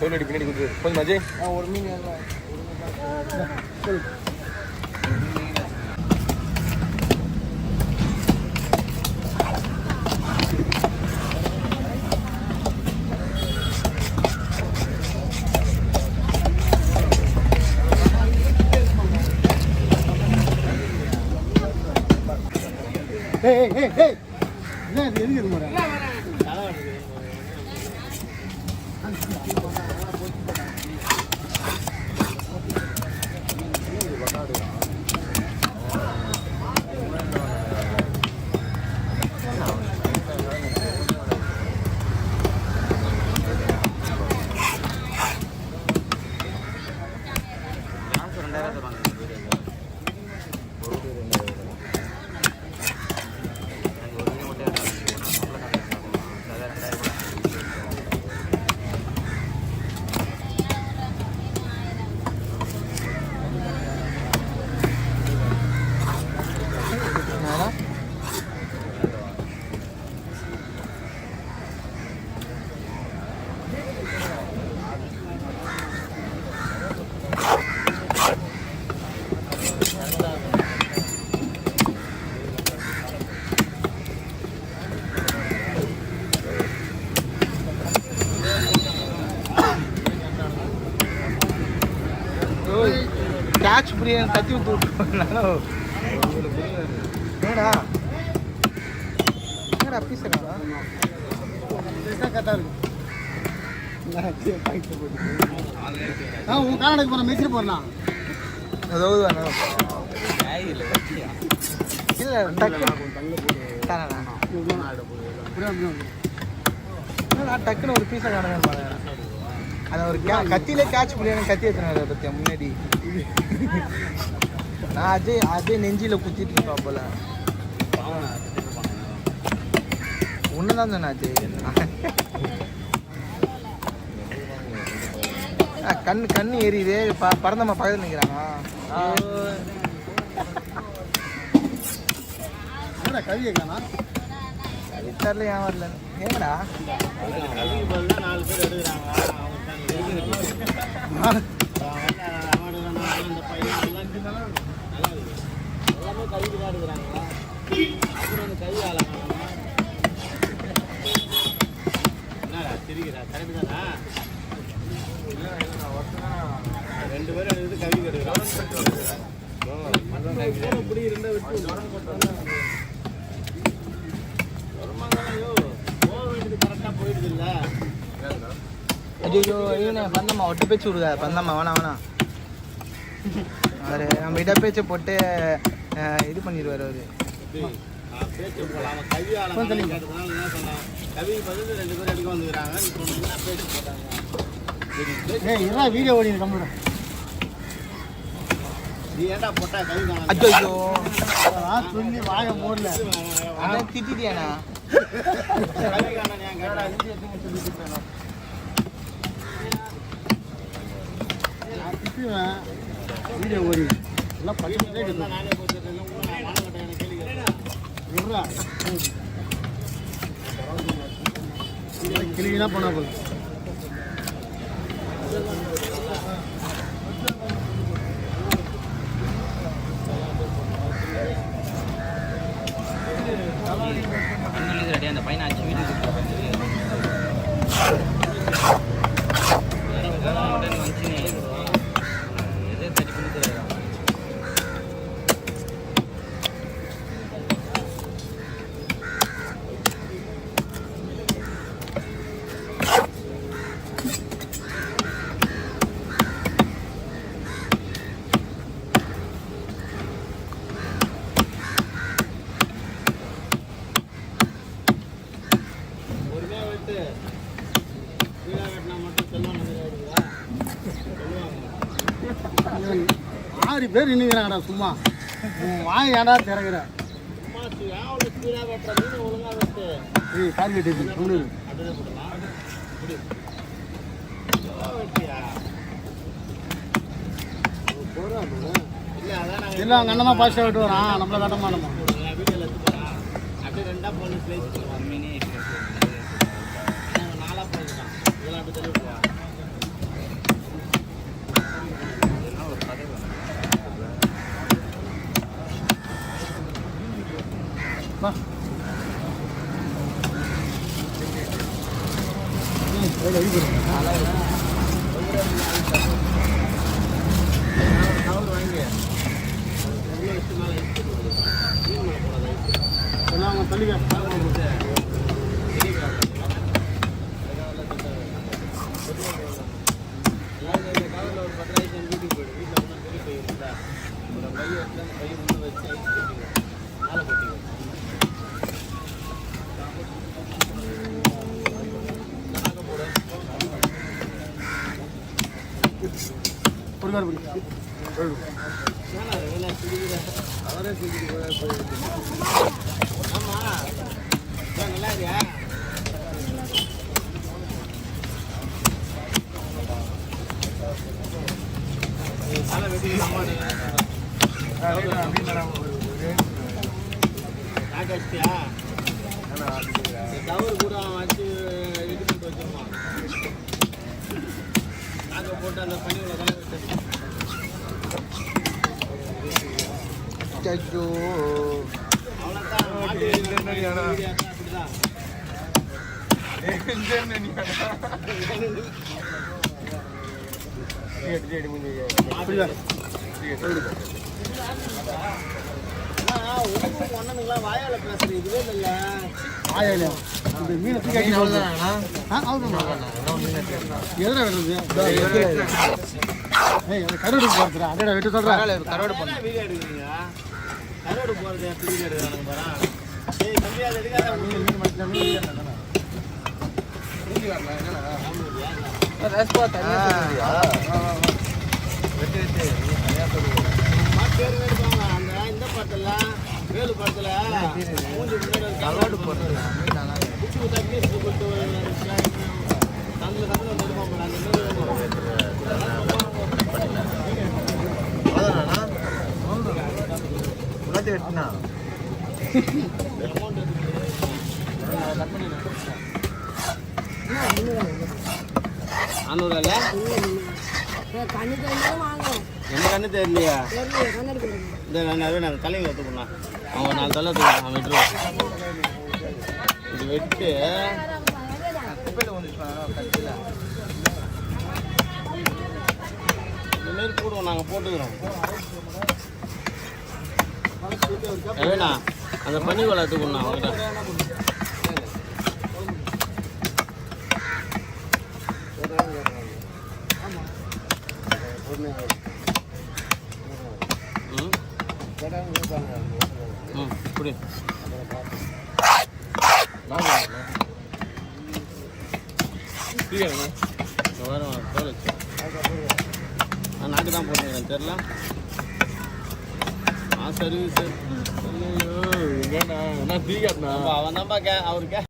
Soul அடி பின்னாடி கொடுத்து கொஞ்சம் மஜே ஒரு மீன் என்ன இது எதுக்கு முறை கேட்ச் பிரியாணி தட்டி விட்டு விட்டுருவாங்க என்னடா என்னடா பீசடா கரெக்டாக இருக்கு உன் காலடைக்கு போகிறேன் மெச்சிட்டு போகிறேன் அதாவது இல்லை டக்குன்னு ஒரு பீஸை காணுங்க அதை ஒரு கத்தியிலே கேட்ச் பிரியாணி கத்தி எடுத்துனாரு பற்றியா முன்னாடி நான் அதே நெஞ்சியில் குத்திட்டு இருப்பேன் போல ஒன்று தான் சொன்ன கண்ணு எரியுது பறந்தம்மா பக்கத்தில் நிற்கிறாங்க கவியை காணா கவித்தாரில் ஏன் வரல ஏங்கடா 4 பேர் எடுக்கிறாங்க ரெண்டு பேரும் எடுத்து கவி கெடுக்கிறான் போயிடுது இல்ல ஐயோ இவனே பந்தம்மா ஒட்டு பேச்சு விடுதா பந்தம்மா வேணாம் அவரு நம்ம இட பேச்சை போட்டு இது பண்ணிடுவார் அவரு வீடியோ ஓடி ஐயோ சொல்லி வாய மூடல திட்டியானா வீடியோ ஓடி எல்லாம் கிளினா போனா போல அந்த பையனை அச்சு வீடு ஆறு பேர் நின்றுக்கிறாங்கடா சும்மா வாங்க ஏன்டா திறக்கிற டார்கெட் இல்லை அவங்க அண்ணன் தான் பாஸ்டாக விட்டு வரான் நம்மளை கட்ட மாட்டோமா அப்படியே ரெண்டா போலீஸ் பிளேஸ் தவறு கூட வச்சு ரெடி பண்ணிட்டு வச்சிருவான். நாங்கள் போட்டு அந்த பனியில் தான் வச்சிருக்கோம். ஒன்னுங்களாம் வாயால பேசுறது இதுவே இல்ல. வாயால இந்த மீனை தூக்கி கரோடு போறதுடா. அதோட வெட்டு சொல்றா. கரோடு போறீங்க. கரோடு போறது வீடியோ எடுக்கிறானுங்க பாரா. ஏய் தம்பி அது எடுக்காத. மீன் மட்டும் மீன் தானே. மீன் வரல என்னடா? ரஸ்பா தனியா சொல்றியா? வெட்டி வெட்டி தனியா சொல்லுங்க. பேர் வேடுவாங்க. அந்த இந்த படத்துல வேலு படத்துல மூஞ்சி முன்னாடி கரோடு போறது. மீனானா குட்டி தண்ணி போட்டு தண்ணி தண்ணி எடுப்பாங்க. அந்த மாதிரி வெட்டினா அண்ணூறுல என்ன கண்ணு தெரியலையா? இந்த நாங்கள் தலையில் எடுத்துக்கணும். அவன் 4 தலை தூக்கணும். அவன் வெட்டுருவான். இது வெட்டு இந்த மாரி போடுவோம். நாங்கள் போட்டுக்கிறோம். வேணா அந்த பனி கொலை எடுத்துக்கணும். அவங்ககிட்ட புடி நான் நாக்கு தான் போட்டுக்கிறேன். தெரியல சரி சரி அவன் தான்ப்பா அவருக்கு